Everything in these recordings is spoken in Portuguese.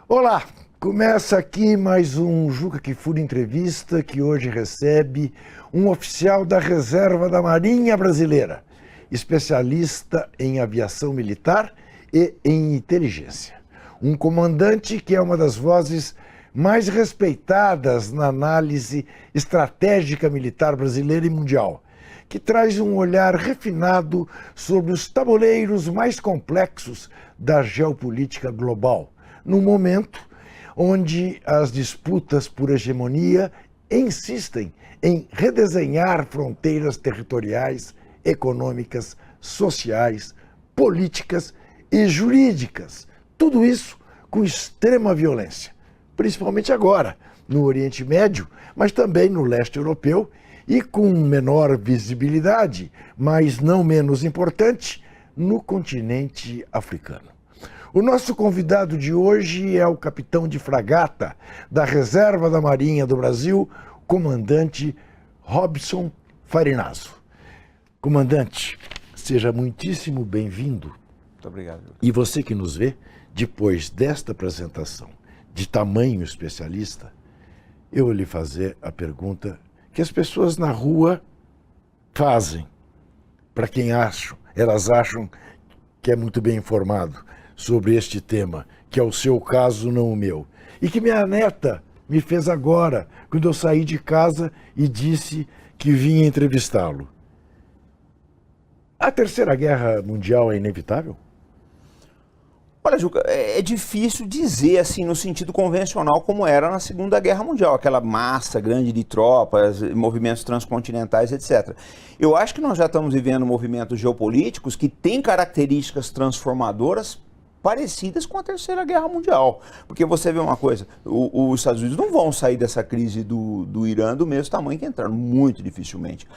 Olá, começa aqui mais um Juca Kfouri Entrevista, que hoje recebe um oficial da Reserva da Marinha Brasileira, especialista em aviação militar e em inteligência. Um comandante que é uma das vozes mais respeitadas na análise estratégica militar brasileira e mundial, que traz um olhar refinado sobre os tabuleiros mais complexos da geopolítica global, num momento onde as disputas por hegemonia insistem em redesenhar fronteiras territoriais, econômicas, sociais, políticas e jurídicas. Tudo isso com extrema violência, principalmente agora no Oriente Médio, mas também no leste europeu e com menor visibilidade, mas não menos importante, no continente africano. O nosso convidado de hoje é o capitão de fragata da Reserva da Marinha do Brasil, comandante Robson Farinazzo. Comandante, seja muitíssimo bem-vindo. Muito obrigado. E você que nos vê, depois desta apresentação de tamanho especialista, eu vou lhe fazer a pergunta que as pessoas na rua fazem, para quem elas acham que é muito bem informado sobre este tema, que é o seu caso, não o meu. E que minha neta me fez agora, quando eu saí de casa e disse que vinha entrevistá-lo. A Terceira Guerra Mundial é inevitável? Olha, Juca, é difícil dizer assim no sentido convencional como era na Segunda Guerra Mundial, aquela massa grande de tropas, movimentos transcontinentais, etc. Eu acho que nós já estamos vivendo movimentos geopolíticos que têm características transformadoras parecidas com a Terceira Guerra Mundial. Porque você vê uma coisa, os Estados Unidos não vão sair dessa crise do Irã do mesmo tamanho que entraram, muito dificilmente.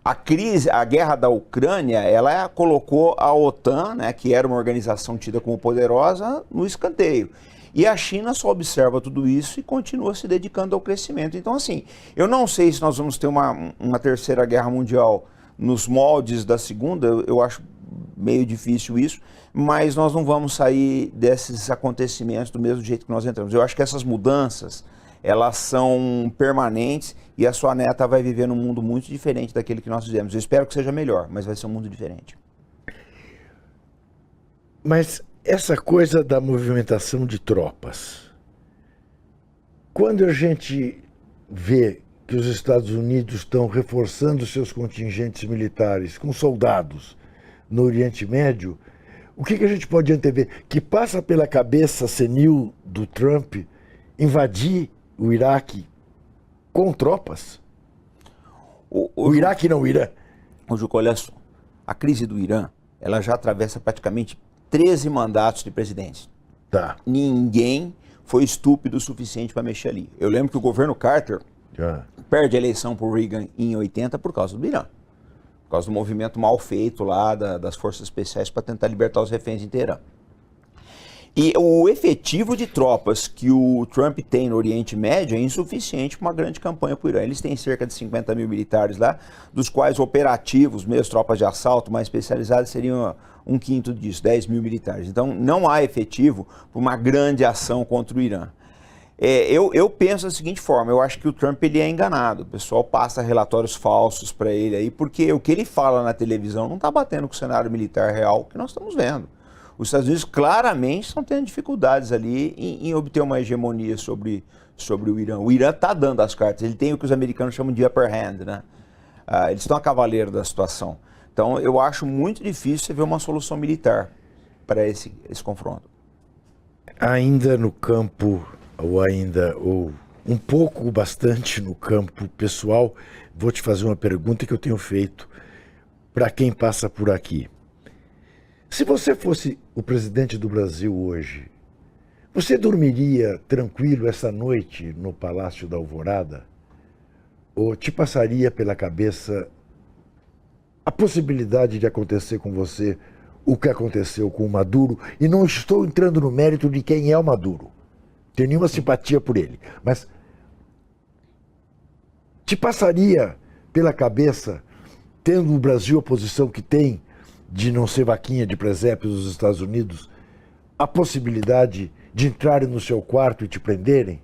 A guerra da Ucrânia, ela colocou a OTAN, né, que era uma organização tida como poderosa, no escanteio. E a China só observa tudo isso e continua se dedicando ao crescimento. Então, assim, eu não sei se nós vamos ter uma Terceira Guerra Mundial nos moldes da Segunda, eu acho meio difícil isso, mas nós não vamos sair desses acontecimentos do mesmo jeito que nós entramos. Eu acho que essas mudanças, elas são permanentes e a sua neta vai viver num mundo muito diferente daquele que nós vivemos. Eu espero que seja melhor, mas vai ser um mundo diferente. Mas essa coisa da movimentação de tropas, quando a gente vê que os Estados Unidos estão reforçando seus contingentes militares com soldados no Oriente Médio, o que a gente pode antever? Que passa pela cabeça senil do Trump invadir o Iraque com tropas? O Iraque não, o Irã. Ô, Juca, olha só, a crise do Irã, ela já atravessa praticamente 13 mandatos de presidência. Tá. Ninguém foi estúpido o suficiente para mexer ali. Eu lembro que o governo Carter perde a eleição para o Reagan em 80 por causa do Irã. Por causa do movimento mal feito lá das forças especiais para tentar libertar os reféns em Teherã. E o efetivo de tropas que o Trump tem no Oriente Médio é insuficiente para uma grande campanha para o Irã. Eles têm cerca de 50 mil militares lá, dos quais operativos, mesmo tropas de assalto mais especializadas, seriam um quinto disso, 10 mil militares. Então não há efetivo para uma grande ação contra o Irã. Eu penso da seguinte forma, eu acho que o Trump ele é enganado, o pessoal passa relatórios falsos para ele aí, porque o que ele fala na televisão não está batendo com o cenário militar real que nós estamos vendo. Os Estados Unidos claramente estão tendo dificuldades ali em obter uma hegemonia sobre o Irã. O Irã está dando as cartas, ele tem o que os americanos chamam de upper hand, né? Eles estão a cavaleiro da situação. Então eu acho muito difícil você ver uma solução militar para esse confronto. Ainda no campo, ou um pouco, bastante no campo pessoal, vou te fazer uma pergunta que eu tenho feito para quem passa por aqui. Se você fosse o presidente do Brasil hoje, você dormiria tranquilo essa noite no Palácio da Alvorada? Ou te passaria pela cabeça a possibilidade de acontecer com você o que aconteceu com o Maduro? E não estou entrando no mérito de quem é o Maduro. Tenho nenhuma simpatia por ele. Mas te passaria pela cabeça, tendo o Brasil a posição que tem, de não ser vaquinha de presépio dos Estados Unidos, a possibilidade de entrarem no seu quarto e te prenderem?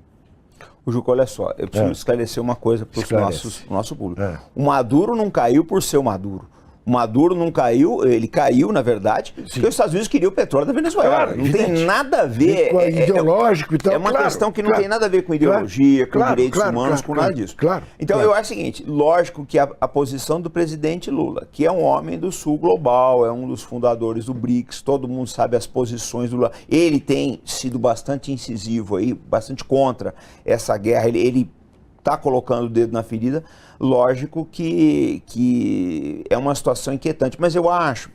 O Juca, olha só, eu preciso esclarecer uma coisa para o nosso público. O Maduro não caiu por ser o Maduro. O Maduro não caiu, ele caiu, na verdade, porque os Estados Unidos queriam o petróleo da Venezuela. Claro, não tem nada a ver. Ideológico e tal. É uma questão que não tem nada a ver com ideologia, com direitos humanos, com nada disso. Então eu acho o seguinte, lógico que a posição do presidente Lula, que é um homem do sul global, é um dos fundadores do BRICS, todo mundo sabe as posições do Lula. Ele tem sido bastante incisivo aí, bastante contra essa guerra. Ele está colocando o dedo na ferida. Lógico que é uma situação inquietante, mas eu acho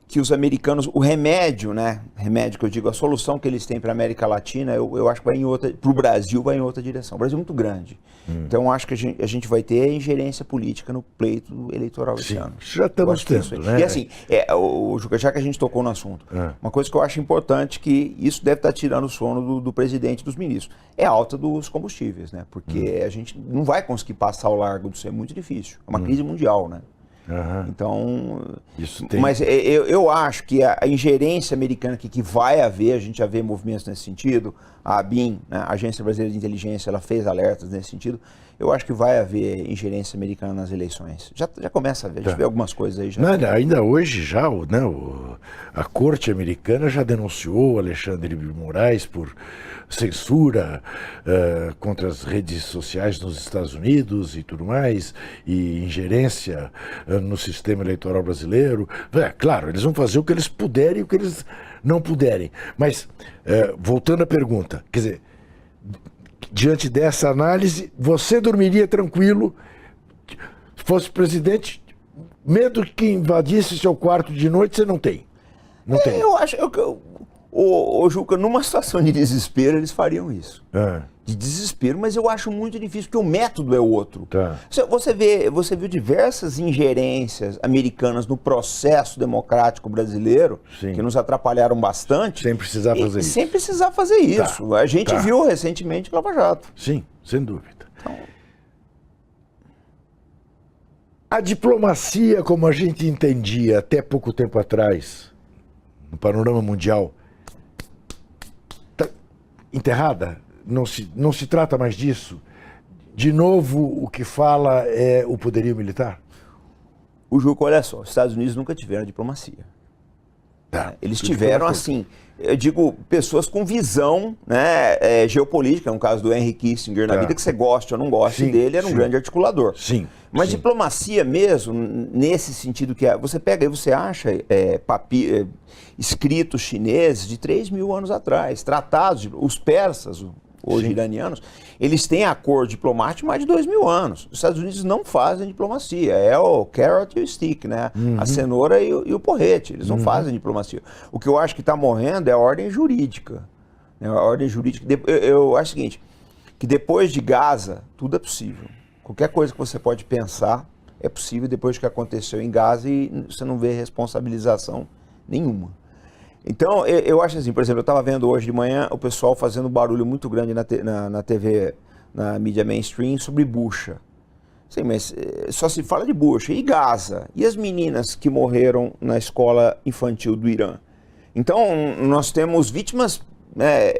que os americanos, o remédio, né? Remédio que eu digo, a solução que eles têm para a América Latina, eu acho que vai em outra, para o Brasil vai em outra direção. O Brasil é muito grande. Então eu acho que a gente vai ter ingerência política no pleito eleitoral esse ano. Já estamos tendo, né? E assim, Juca, já que a gente tocou no assunto, uma coisa que eu acho importante, que isso deve estar tirando o sono do presidente e dos ministros, é a alta dos combustíveis, né? Porque a gente não vai conseguir passar ao largo disso, é muito difícil. É uma crise mundial, né? Então, mas eu acho que a ingerência americana que vai haver, a gente já vê movimentos nesse sentido, a ABIN, né, a Agência Brasileira de Inteligência, ela fez alertas nesse sentido, eu acho que vai haver ingerência americana nas eleições. Já começa a ver, a gente vê algumas coisas aí. Ainda hoje já, a Corte Americana já denunciou Alexandre de Moraes por censura contra as redes sociais nos Estados Unidos e tudo mais, e ingerência no sistema eleitoral brasileiro. Claro, eles vão fazer o que eles puderem e o que eles não puderem. Mas, voltando à pergunta, quer dizer, diante dessa análise, você dormiria tranquilo, se fosse presidente, medo que invadisse seu quarto de noite, você não tem? Não tem. Eu acho Juca, numa situação de desespero, eles fariam isso. De desespero, mas eu acho muito difícil, porque o método é outro. Você viu diversas ingerências americanas no processo democrático brasileiro, que nos atrapalharam bastante. Sem precisar fazer isso. Sem precisar fazer isso. A gente viu recentemente o Lava Jato. Sim, sem dúvida. A diplomacia, como a gente entendia até pouco tempo atrás, no panorama mundial, está enterrada? Não se trata mais disso? De novo, o que fala é o poderio militar? O Juca, olha só, os Estados Unidos nunca tiveram diplomacia. Eles tiveram, assim, eu digo, pessoas com visão, né, geopolítica, no caso do Henry Kissinger, na vida que você goste ou não goste dele, era um grande articulador. Mas diplomacia mesmo, nesse sentido que você pega e você acha escritos chineses de 3.000 anos atrás, tratados, os persas, hoje iranianos, eles têm acordo diplomático de mais de 2.000 anos. Os Estados Unidos não fazem diplomacia, é o carrot e o stick, né? A cenoura e o porrete, eles não fazem diplomacia. O que eu acho que está morrendo é a ordem jurídica. A ordem jurídica, eu acho o seguinte, que depois de Gaza, tudo é possível. Qualquer coisa que você pode pensar é possível depois do que aconteceu em Gaza e você não vê responsabilização nenhuma. Então, eu acho assim, por exemplo, eu estava vendo hoje de manhã o pessoal fazendo barulho muito grande na TV, na mídia mainstream, sobre bucha. Sim, mas só se fala de bucha. E Gaza? E as meninas que morreram na escola infantil do Irã? Então, nós temos vítimas, né,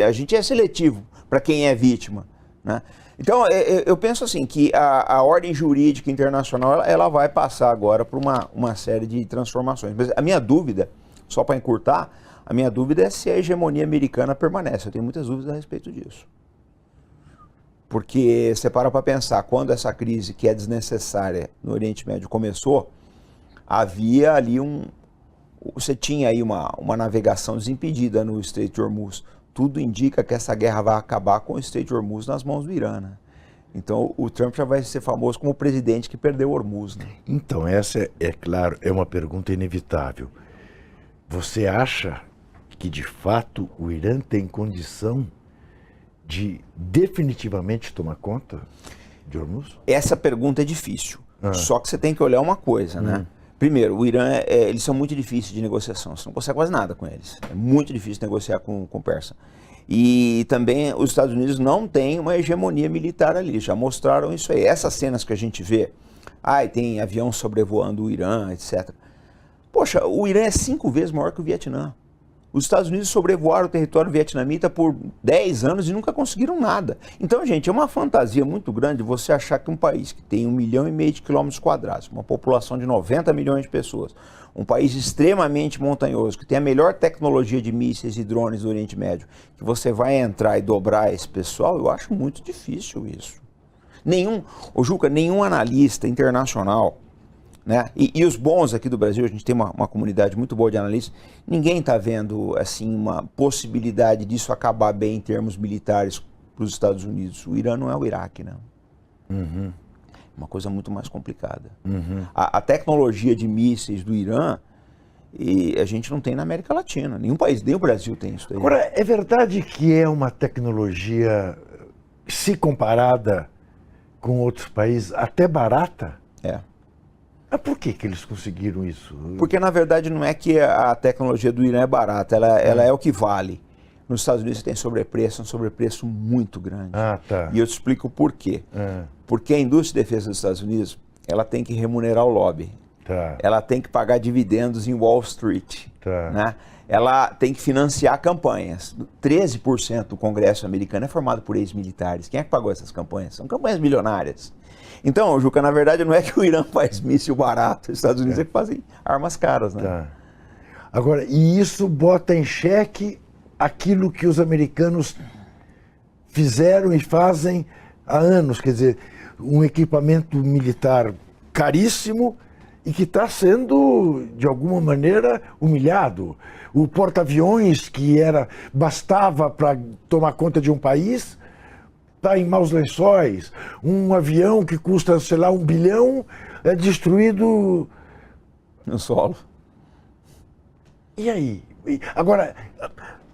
a gente é seletivo para quem é vítima, né? Então, eu penso assim, que a ordem jurídica internacional, ela vai passar agora por uma série de transformações. Mas a minha dúvida, só para encurtar, a minha dúvida é se a hegemonia americana permanece. Eu tenho muitas dúvidas a respeito disso. Porque você para pensar, quando essa crise que é desnecessária no Oriente Médio começou, havia ali você tinha aí uma navegação desimpedida no Estreito de Hormuz. Tudo indica que essa guerra vai acabar com o Estreito de Hormuz nas mãos do Irã, né? Então o Trump já vai ser famoso como o presidente que perdeu Hormuz, né? Então essa, claro, é uma pergunta inevitável. Você acha que, de fato, o Irã tem condição de definitivamente tomar conta de Hormuz? Essa pergunta é difícil. Só que você tem que olhar uma coisa, né? Primeiro, o Irã, eles são muito difíceis de negociação. Você não consegue quase nada com eles. É muito difícil negociar com o persa. E também os Estados Unidos não têm uma hegemonia militar ali. Já mostraram isso aí. Essas cenas que a gente vê, tem avião sobrevoando o Irã, etc. Poxa, o Irã é 5 vezes maior que o Vietnã. Os Estados Unidos sobrevoaram o território vietnamita por 10 anos e nunca conseguiram nada. Então, gente, é uma fantasia muito grande você achar que um país que tem 1,5 milhão de quilômetros quadrados, uma população de 90 milhões de pessoas, um país extremamente montanhoso, que tem a melhor tecnologia de mísseis e drones do Oriente Médio, que você vai entrar e dobrar esse pessoal, eu acho muito difícil isso. Juca, nenhum analista internacional, né? E os bons aqui do Brasil, a gente tem uma comunidade muito boa de analistas, ninguém está vendo assim, uma possibilidade disso acabar bem em termos militares para os Estados Unidos. O Irã não é o Iraque, não. Uhum. Uma coisa muito mais complicada. Uhum. A tecnologia de mísseis do Irã, e a gente não tem na América Latina. Nenhum país, nem o Brasil tem isso daí. Agora, é verdade que é uma tecnologia, se comparada com outros países, até barata? É. Mas por que eles conseguiram isso? Porque, na verdade, não é que a tecnologia do Irã é barata, ela é o que vale. Nos Estados Unidos você tem sobrepreço, um sobrepreço muito grande. Ah, tá. E eu te explico por quê. Porque a indústria de defesa dos Estados Unidos, ela tem que remunerar o lobby. Tá. Ela tem que pagar dividendos em Wall Street. Tá. Né? Ela tem que financiar campanhas. 13% do Congresso americano é formado por ex-militares. Quem é que pagou essas campanhas? São campanhas milionárias. Então, Juca, na verdade não é que o Irã faz míssil barato, os Estados Unidos é que fazem armas caras, né? Tá. Agora, e isso bota em xeque aquilo que os americanos fizeram e fazem há anos, quer dizer, um equipamento militar caríssimo e que está sendo, de alguma maneira, humilhado. O porta-aviões, que bastava para tomar conta de um país, está em maus lençóis. Um avião que custa, sei lá, 1 bilhão, é destruído no solo. E aí? Agora,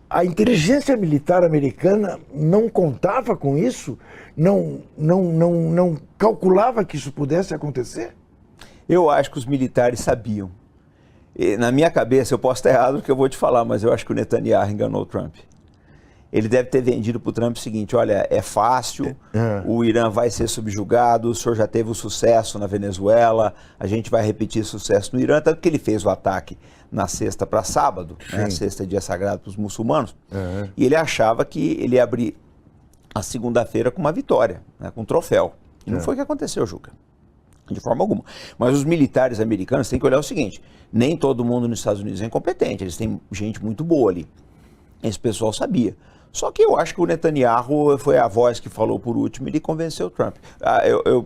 a inteligência militar americana não contava com isso? Não calculava que isso pudesse acontecer? Eu acho que os militares sabiam. E, na minha cabeça, eu posso estar errado no que eu vou te falar, mas eu acho que o Netanyahu enganou o Trump. Ele deve ter vendido para o Trump o seguinte: olha, é fácil, o Irã vai ser subjugado, o senhor já teve o sucesso na Venezuela, a gente vai repetir sucesso no Irã, tanto que ele fez o ataque na sexta para sábado, né, sexta é dia sagrado para os muçulmanos, e ele achava que ele ia abrir a segunda-feira com uma vitória, né, com um troféu. E não foi o que aconteceu, Juca, de forma alguma. Mas os militares americanos têm que olhar o seguinte: nem todo mundo nos Estados Unidos é incompetente, eles têm gente muito boa ali. Esse pessoal sabia. Só que eu acho que o Netanyahu foi a voz que falou por último e ele convenceu o Trump.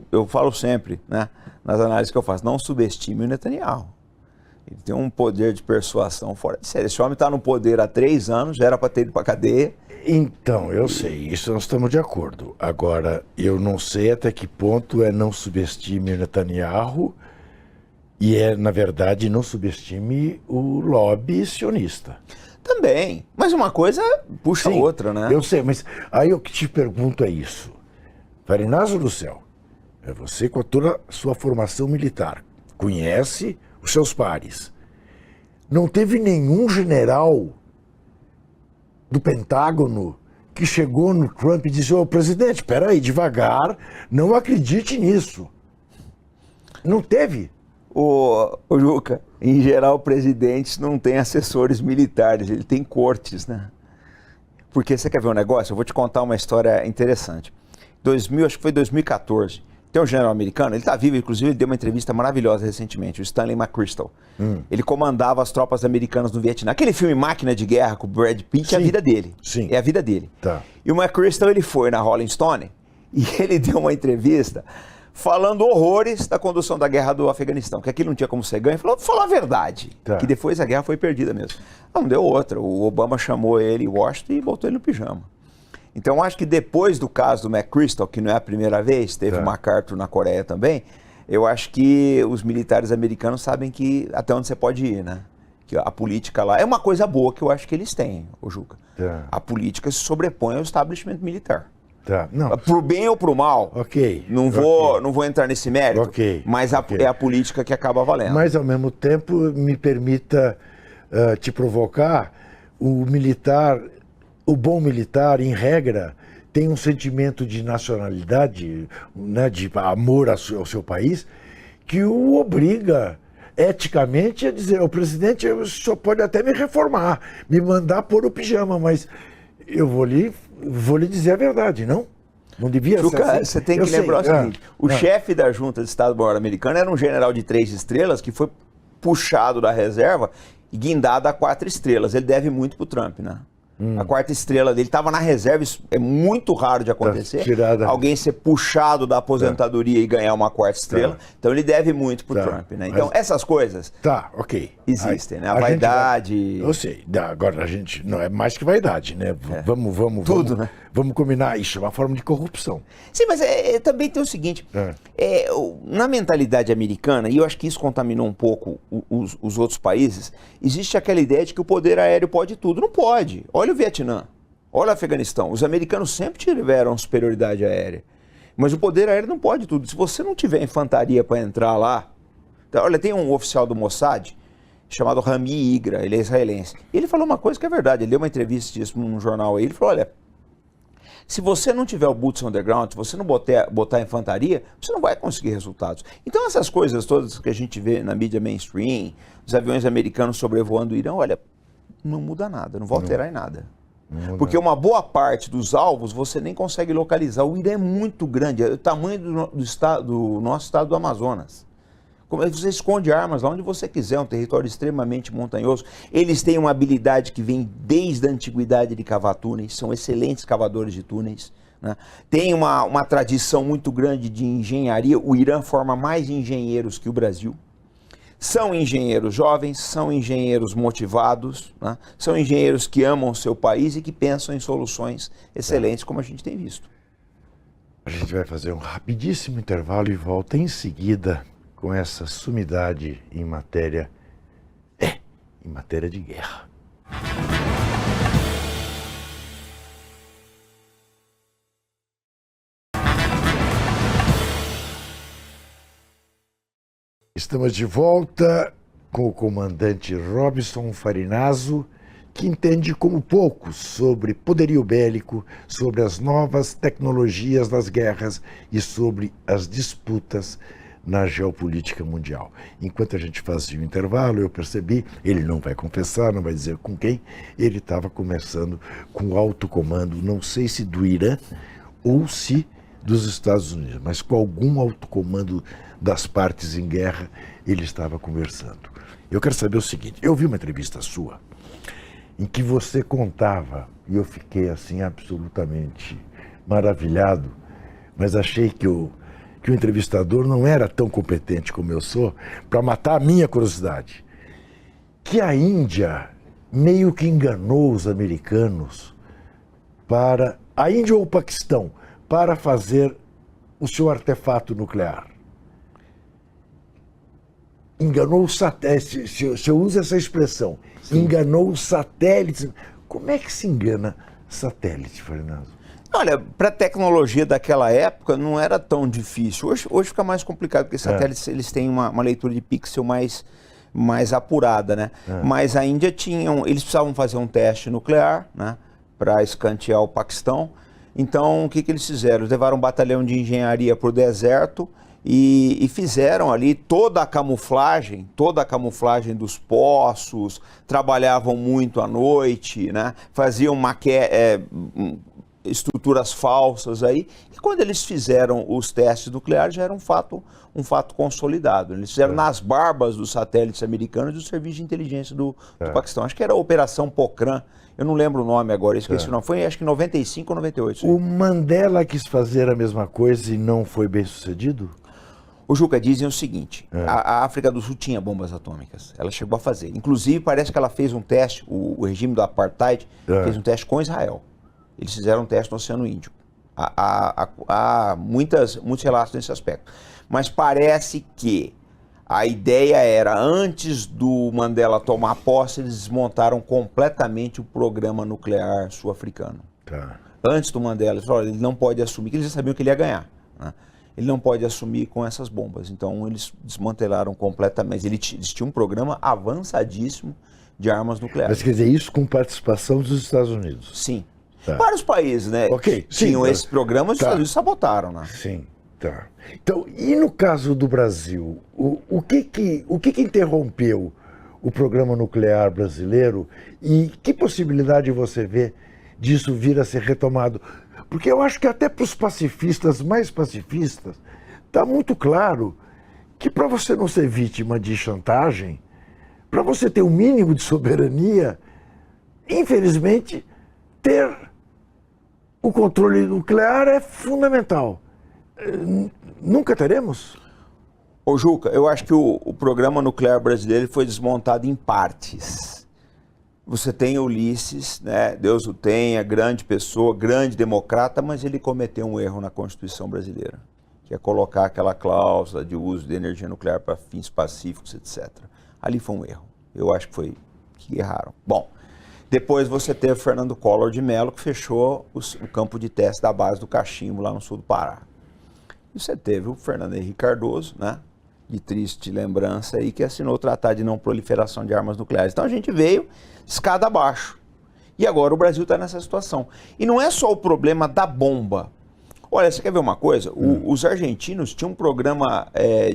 Eu falo sempre, né, nas análises que eu faço, não subestime o Netanyahu. Ele tem um poder de persuasão fora de série. Esse homem está no poder há 3 anos, já era para ter ido para a cadeia. Então, eu sei, isso nós estamos de acordo. Agora, eu não sei até que ponto não subestime o Netanyahu e na verdade, não subestime o lobby sionista. Também, mas uma coisa puxa a outra, né? Eu sei, mas aí o que te pergunto é isso. Farinazo do céu, é você com toda a sua formação militar, conhece os seus pares. Não teve nenhum general do Pentágono que chegou no Trump e disse: ô presidente, espera aí, devagar, não acredite nisso. Não teve. O Juca, em geral, presidentes não têm assessores militares, ele tem cortes, né? Porque você quer ver um negócio? Eu vou te contar uma história interessante. Acho que foi 2014. Tem um general americano, ele está vivo, inclusive ele deu uma entrevista maravilhosa recentemente, o Stanley McChrystal. Ele comandava as tropas americanas no Vietnã. Aquele filme Máquina de Guerra com o Brad Pitt é a vida dele. Sim. É a vida dele. Tá. E o McChrystal, ele foi na Rolling Stone e ele deu uma entrevista falando horrores da condução da guerra do Afeganistão, que aquilo não tinha como ser ganho. Falou a verdade, que depois a guerra foi perdida mesmo. Não deu outra. O Obama chamou ele em Washington e botou ele no pijama. Então, acho que depois do caso do McChrystal, que não é a primeira vez, teve o MacArthur na Coreia também, eu acho que os militares americanos sabem que até onde você pode ir, né? Que a política lá é uma coisa boa que eu acho que eles têm, ô Juca. A política se sobrepõe ao establishment militar. Não. Pro bem ou pro mal. Não vou entrar nesse mérito, mas é a política que acaba valendo. Mas, ao mesmo tempo, me permita te provocar, o bom militar, em regra, tem um sentimento de nacionalidade, né, de amor ao seu país, que o obriga. eticamente, é dizer, o presidente, o senhor pode até me reformar, me mandar pôr o pijama, mas eu vou lhe dizer a verdade, não? Não devia ser assim? Você tem que lembrar o seguinte, o chefe da Junta de Estado-Maior americana era um general de 3 estrelas que foi puxado da reserva e guindado a 4 estrelas. Ele deve muito pro Trump, né? A 4ª estrela dele estava na reserva, isso é muito raro de acontecer. Alguém ser puxado da aposentadoria e ganhar uma 4ª estrela. Então ele deve muito pro Trump, né? Então essas coisas existem, né? A vaidade... Eu sei, agora a gente não é mais que vaidade, né? Vamos combinar isso, é uma forma de corrupção. Sim, mas também tem o seguinte, na mentalidade americana, e eu acho que isso contaminou um pouco os outros países, existe aquela ideia de que o poder aéreo pode tudo. Não pode. Olha o Vietnã, olha o Afeganistão. Os americanos sempre tiveram superioridade aérea, mas o poder aéreo não pode tudo. Se você não tiver infantaria para entrar lá... Olha, tem um oficial do Mossad chamado Rami Igra, ele é israelense. Ele falou uma coisa que é verdade, ele deu uma entrevista disso num jornal aí, ele falou, olha... Se você não tiver o boots on the ground, se você não botar infantaria, você não vai conseguir resultados. Então essas coisas todas que a gente vê na mídia mainstream, os aviões americanos sobrevoando o Irã, olha, não muda nada, não vai alterar em nada. Porque uma boa parte dos alvos você nem consegue localizar. O Irã é muito grande, é o tamanho do nosso estado do Amazonas. Você esconde armas lá onde você quiser, um território extremamente montanhoso. Eles têm uma habilidade que vem desde a antiguidade de cavar túneis, são excelentes cavadores de túneis, né? Tem uma tradição muito grande de engenharia. O Irã forma mais engenheiros que o Brasil. São engenheiros jovens, são engenheiros motivados, né? São engenheiros que amam o seu país e que pensam em soluções excelentes, como a gente tem visto. A gente vai fazer um rapidíssimo intervalo e volta em seguida com essa sumidade em matéria de guerra. Estamos de volta com o comandante Robson Farinazzo, que entende como poucos sobre poderio bélico, sobre as novas tecnologias das guerras e sobre as disputas na geopolítica mundial. Enquanto a gente fazia o intervalo, eu percebi, ele não vai confessar, não vai dizer com quem, ele estava começando com o alto comando, não sei se do Irã ou se dos Estados Unidos, mas com algum alto comando das partes em guerra, ele estava conversando. Eu quero saber o seguinte, eu vi uma entrevista sua, em que você contava, e eu fiquei assim absolutamente maravilhado, mas achei que o entrevistador não era tão competente como eu sou para matar a minha curiosidade. Que a Índia meio que enganou os americanos para... A Índia ou o Paquistão, para fazer o seu artefato nuclear. Enganou os satélites, se eu uso essa expressão, sim, enganou os satélites. Como é que se engana satélite, Farinazzo? Olha, para a tecnologia daquela época não era tão difícil. Hoje fica mais complicado, porque satélites eles têm uma leitura de pixel mais apurada, né? Mas a Índia eles precisavam fazer um teste nuclear, né, para escantear o Paquistão. Então, o que eles fizeram? Eles levaram um batalhão de engenharia para o deserto e fizeram ali toda a camuflagem dos poços, trabalhavam muito à noite, né? Faziam estruturas falsas aí, e quando eles fizeram os testes nucleares já era um fato consolidado. Eles fizeram nas barbas dos satélites americanos do Serviço de Inteligência do Paquistão. Acho que era a Operação Pokhran, eu não lembro o nome agora, esqueci o nome. Foi acho que 95 ou 98. O Mandela quis fazer a mesma coisa e não foi bem sucedido? O Juca, dizem o seguinte, a África do Sul tinha bombas atômicas, ela chegou a fazer. Inclusive parece que ela fez um teste, o regime do Apartheid fez um teste com Israel. Eles fizeram um teste no Oceano Índico. Há muitos relatos nesse aspecto. Mas parece que a ideia era, antes do Mandela tomar posse, eles desmontaram completamente o programa nuclear sul-africano. Antes do Mandela, eles falaram, ele não pode assumir, que eles já sabiam que ele ia ganhar, né? Ele não pode assumir com essas bombas. Então eles desmantelaram completamente. Eles tinham um programa avançadíssimo de armas nucleares. Mas quer dizer, isso com participação dos Estados Unidos? Sim. Vários países, né? Tinham esses programas e os Estados Unidos sabotaram, né? Sim. Tá. Então, e no caso do Brasil, o que interrompeu o programa nuclear brasileiro e que possibilidade você vê disso vir a ser retomado? Porque eu acho que até para os pacifistas, mais pacifistas, está muito claro que para você não ser vítima de chantagem, para você ter um mínimo de soberania, infelizmente, ter o controle nuclear é fundamental. Nunca teremos? Ô Juca, eu acho que o programa nuclear brasileiro foi desmontado em partes. Você tem Ulisses, né? Deus o tenha, grande pessoa, grande democrata, mas ele cometeu um erro na Constituição brasileira, que é colocar aquela cláusula de uso de energia nuclear para fins pacíficos, etc. Ali foi um erro. Eu acho que erraram. Bom, depois você teve Fernando Collor de Mello, que fechou o campo de teste da base do Cachimbo, lá no sul do Pará. E você teve o Fernando Henrique Cardoso, né? De triste lembrança aí, que assinou o Tratado de Não Proliferação de Armas Nucleares. Então a gente veio escada abaixo. E agora o Brasil está nessa situação. E não é só o problema da bomba. Olha, você quer ver uma coisa? Os argentinos tinham um programa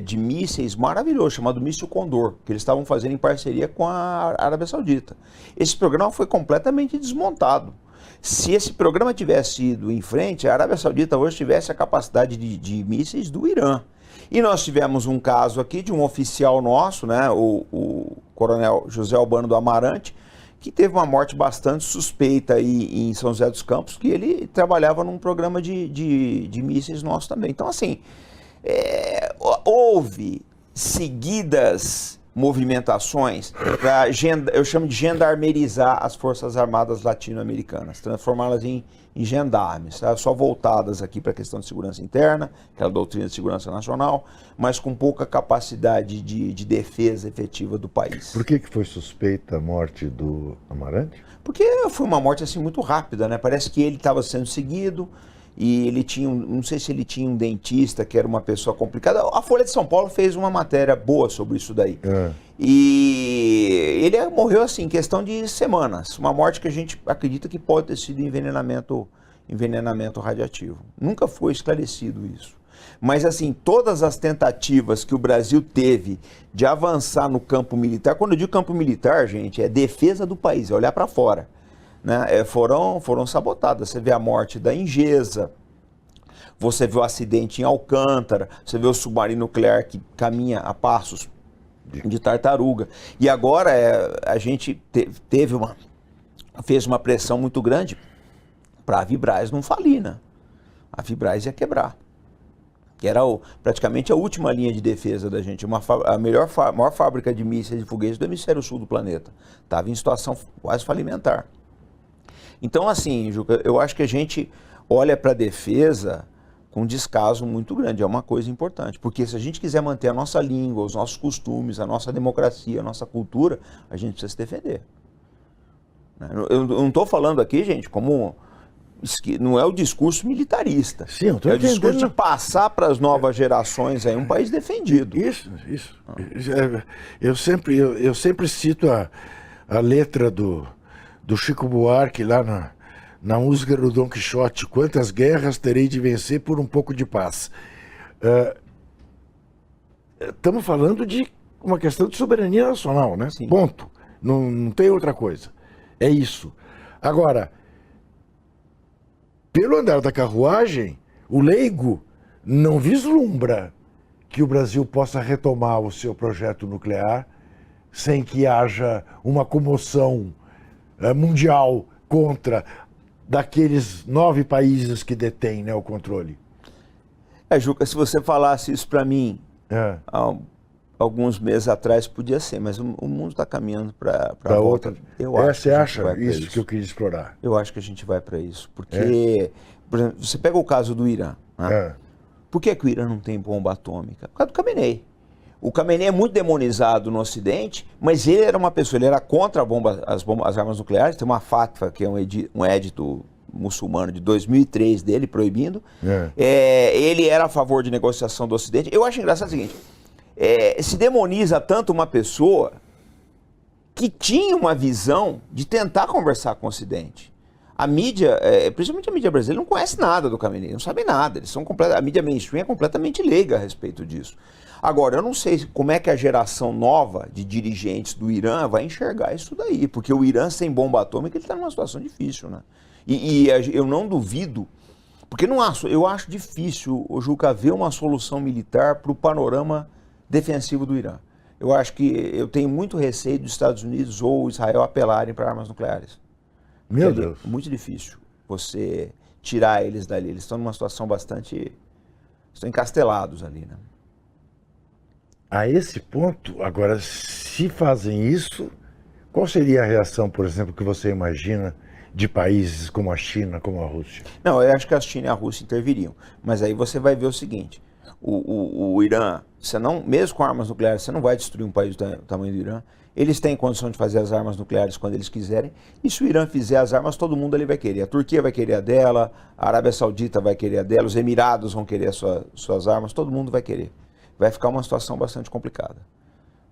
de mísseis maravilhoso, chamado Míssil Condor, que eles estavam fazendo em parceria com a Arábia Saudita. Esse programa foi completamente desmontado. Se esse programa tivesse ido em frente, a Arábia Saudita hoje tivesse a capacidade de mísseis do Irã. E nós tivemos um caso aqui de um oficial nosso, né, o coronel José Albano do Amarante, que teve uma morte bastante suspeita aí em São José dos Campos, que ele trabalhava num programa de mísseis nosso também. Então, assim, houve seguidas movimentações para, eu chamo de gendarmerizar as Forças Armadas latino-americanas, transformá-las em gendarmes, tá? Só voltadas aqui para a questão de segurança interna, aquela doutrina de segurança nacional, mas com pouca capacidade de defesa efetiva do país. Por que foi suspeita a morte do Amarante? Porque foi uma morte assim muito rápida, né? Parece que ele estava sendo seguido e ele tinha, não sei se ele tinha um dentista que era uma pessoa complicada. A Folha de São Paulo fez uma matéria boa sobre isso daí. E ele morreu assim, em questão de semanas. Uma morte que a gente acredita que pode ter sido envenenamento radiativo. Nunca foi esclarecido isso. Mas assim, todas as tentativas que o Brasil teve de avançar no campo militar, quando eu digo campo militar, gente, é defesa do país, é olhar para fora, né? Foram sabotadas. Você vê a morte da Ingesa, você vê o acidente em Alcântara, você vê o submarino nuclear que caminha a passos de tartaruga. E agora a gente fez uma pressão muito grande para a Vibraz não falir, né? A Vibraz ia quebrar. Que era praticamente a última linha de defesa da gente, a maior fábrica de mísseis e foguetes do hemisfério sul do planeta. Estava em situação quase falimentar. Então, assim, Juca, eu acho que a gente olha para a defesa com descaso muito grande, é uma coisa importante, porque se a gente quiser manter a nossa língua, os nossos costumes, a nossa democracia, a nossa cultura, a gente precisa se defender. Eu não estou falando aqui, gente, como... Não é o discurso militarista. Sim, eu tô é o entendendo. discurso de passar para as novas gerações aí um país defendido. Isso. Eu sempre cito a letra do Chico Buarque lá na música do Dom Quixote: quantas guerras terei de vencer por um pouco de paz. Estamos falando de uma questão de soberania nacional, né? Sim. Ponto. Não tem outra coisa. É isso. Agora, pelo andar da carruagem, o leigo não vislumbra que o Brasil possa retomar o seu projeto nuclear sem que haja uma comoção mundial contra daqueles 9 países que detêm, né, o controle. Juca, se você falasse isso para mim há alguns meses atrás, podia ser, mas o mundo está caminhando para outra. Você acha isso que eu quis explorar? Eu acho que a gente vai para isso, porque, por exemplo, você pega o caso do Irã, né? Por que o Irã não tem bomba atômica? Por causa do Khamenei. O Khamenei é muito demonizado no Ocidente, mas ele era uma pessoa, ele era contra as armas nucleares. Tem uma fatwa, que é um édito muçulmano de 2003 dele, proibindo. Ele era a favor de negociação do Ocidente. Eu acho engraçado o seguinte, se demoniza tanto uma pessoa que tinha uma visão de tentar conversar com o Ocidente. A mídia, principalmente a mídia brasileira, não conhece nada do Khamenei, não sabe nada. A mídia mainstream é completamente leiga a respeito disso. Agora, eu não sei como é que a geração nova de dirigentes do Irã vai enxergar isso daí, porque o Irã sem bomba atômica ele está numa situação difícil, né? E eu não duvido, porque eu acho difícil, o Juca, ver uma solução militar para o panorama defensivo do Irã. Eu acho que eu tenho muito receio dos Estados Unidos ou Israel apelarem para armas nucleares. Meu Deus. É muito difícil você tirar eles dali. Eles estão numa situação bastante... Estão encastelados ali, né? A esse ponto, agora, se fazem isso, qual seria a reação, por exemplo, que você imagina de países como a China, como a Rússia? Não, eu acho que a China e a Rússia interviriam. Mas aí você vai ver o seguinte, o Irã, mesmo com armas nucleares, você não vai destruir um país do tamanho do Irã. Eles têm condição de fazer as armas nucleares quando eles quiserem. E se o Irã fizer as armas, todo mundo ali vai querer. A Turquia vai querer a dela, a Arábia Saudita vai querer a dela, os Emirados vão querer suas armas, todo mundo vai querer. Vai ficar uma situação bastante complicada,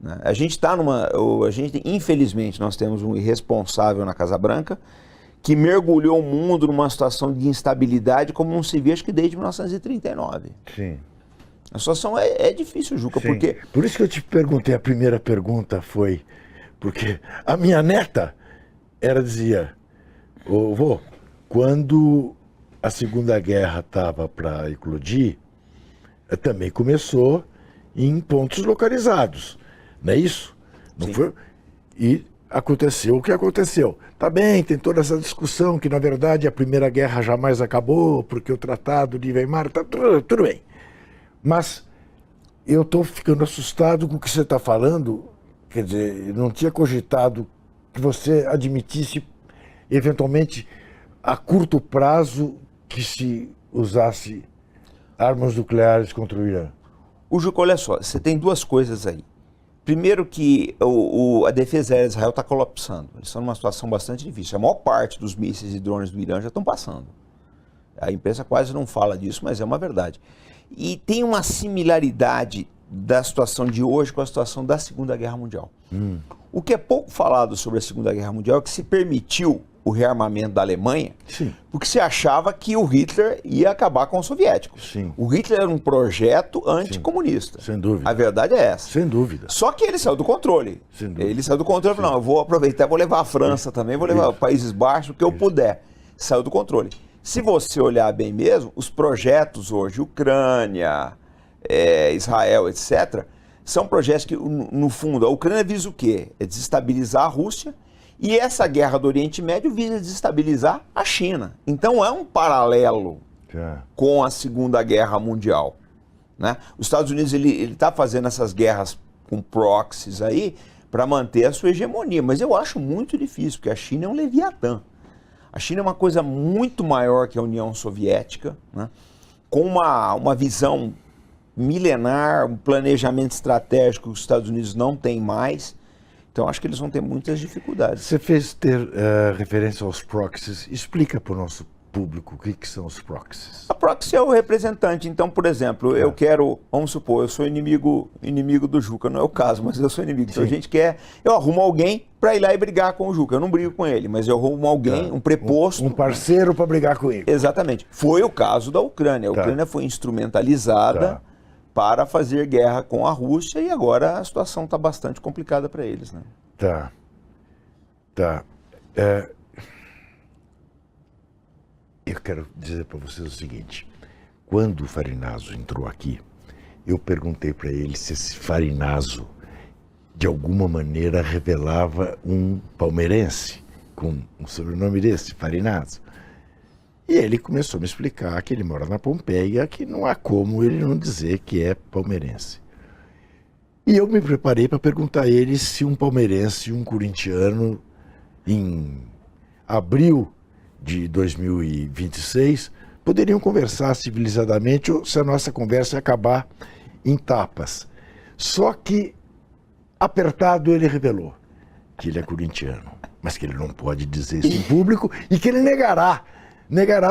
né? A gente está infelizmente, nós temos um irresponsável na Casa Branca que mergulhou o mundo numa situação de instabilidade como não se vê, acho que desde 1939. Sim. A situação é difícil, Juca, Sim. porque... Por isso que eu te perguntei, a primeira pergunta foi, porque a minha neta, dizia, ô vô, quando a Segunda Guerra estava para eclodir, também começou em pontos localizados, não é isso? Não foi? E aconteceu o que aconteceu. Tá bem, tem toda essa discussão que, na verdade, a Primeira Guerra jamais acabou, porque o Tratado de Weimar, tá tudo bem. Mas eu estou ficando assustado com o que você está falando. Quer dizer, não tinha cogitado que você admitisse, eventualmente, a curto prazo, que se usasse armas nucleares contra o Irã. Juca, olha só, você tem duas coisas aí. Primeiro que a defesa aérea de Israel está colapsando. Eles estão numa situação bastante difícil. A maior parte dos mísseis e drones do Irã já estão passando. A imprensa quase não fala disso, mas é uma verdade. E tem uma similaridade da situação de hoje com a situação da Segunda Guerra Mundial. O que é pouco falado sobre a Segunda Guerra Mundial é que se permitiu o rearmamento da Alemanha, Sim. porque se achava que o Hitler ia acabar com os soviéticos. Sim. O Hitler era um projeto anticomunista. Sem dúvida. A verdade é essa. Sem dúvida. Só que ele saiu do controle. Sem dúvida. Ele saiu do controle e falou, não, eu vou aproveitar, vou levar a França também, vou levar Países Baixos, o que eu puder. Saiu do controle. Se você olhar bem mesmo, os projetos hoje, Ucrânia, Israel, etc., são projetos que, no fundo, a Ucrânia visa o quê? É desestabilizar a Rússia, e essa guerra do Oriente Médio visa desestabilizar a China. Então é um paralelo com a Segunda Guerra Mundial, né? Os Estados Unidos ele está fazendo essas guerras com proxies aí para manter a sua hegemonia, mas eu acho muito difícil, porque a China é um leviatã. A China é uma coisa muito maior que a União Soviética, né? Com uma visão milenar, um planejamento estratégico que os Estados Unidos não têm mais. Então, acho que eles vão ter muitas dificuldades. Você fez referência aos proxies. Explica para o nosso público o que são os proxies. A proxy é o representante. Então, por exemplo, eu quero, vamos supor, eu sou inimigo do Juca, não é o caso, mas eu sou inimigo. Então, eu arrumo alguém para ir lá e brigar com o Juca. Eu não brigo com ele, mas eu arrumo alguém, um preposto. Um parceiro para brigar com ele. Exatamente. Foi o caso da Ucrânia. A Ucrânia foi instrumentalizada para fazer guerra com a Rússia e agora a situação está bastante complicada para eles, né? Tá. Eu quero dizer para vocês o seguinte. Quando o Farinazo entrou aqui, eu perguntei para ele se esse Farinazo, de alguma maneira, revelava um palmeirense com um sobrenome desse, Farinazo. E ele começou a me explicar que ele mora na Pompeia, que não há como ele não dizer que é palmeirense. E eu me preparei para perguntar a ele se um palmeirense e um corintiano, em abril de 2026, poderiam conversar civilizadamente ou se a nossa conversa ia acabar em tapas. Só que, apertado, ele revelou que ele é corintiano, mas que ele não pode dizer isso em público e que ele negará,